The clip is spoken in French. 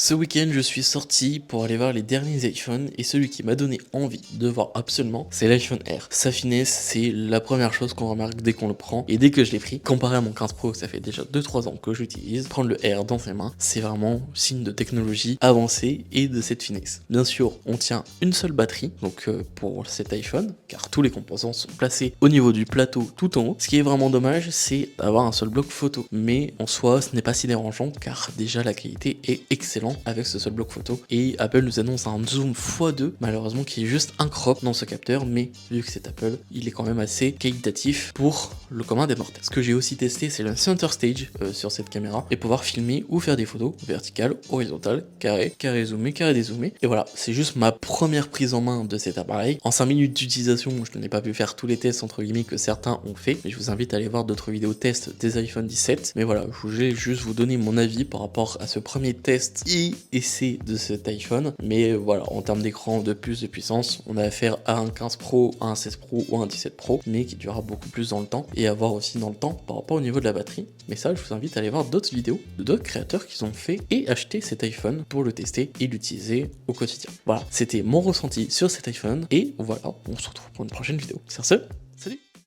Ce week-end, je suis sorti pour aller voir les derniers iPhones et celui qui m'a donné envie de voir absolument, c'est l'iPhone R. Sa finesse, c'est la première chose qu'on remarque dès qu'on le prend et dès que je l'ai pris. Comparé à mon 15 Pro, ça fait déjà 2-3 ans que j'utilise, prendre le R dans ses mains, c'est vraiment signe de technologie avancée et de cette finesse. Bien sûr, on tient une seule batterie, donc pour cet iPhone, car tous les composants sont placés au niveau du plateau tout en haut. Ce qui est vraiment dommage, c'est d'avoir un seul bloc photo, mais en soi, ce n'est pas si dérangeant car déjà la qualité est excellente avec ce seul bloc photo et Apple nous annonce un zoom x2 malheureusement qui est juste un crop dans ce capteur, mais vu que c'est Apple, il est quand même assez qualitatif pour le commun des mortels. Ce que j'ai aussi testé, c'est le center stage sur cette caméra et pouvoir filmer ou faire des photos verticales, horizontales, carré zoomé, carré dézoomé. Et voilà, c'est juste ma première prise en main de cet appareil. En 5 minutes d'utilisation, je n'ai pas pu faire tous les tests entre guillemets que certains ont fait, mais je vous invite à aller voir d'autres vidéos tests des iPhone 17. Mais voilà, je voulais juste vous donner mon avis par rapport à ce premier test et essai de cet iPhone. Mais voilà, en termes d'écran, de puce, de puissance, on a affaire à un 15 Pro, à un 16 Pro ou un 17 Pro, mais qui durera beaucoup plus dans le temps et à voir aussi dans le temps par rapport au niveau de la batterie. Mais ça, je vous invite à aller voir d'autres vidéos de d'autres créateurs qui ont fait et acheté cet iPhone pour le tester et l'utiliser au quotidien. Voilà, c'était mon ressenti sur cet iPhone et voilà, on se retrouve pour une prochaine vidéo. Sur ce, salut!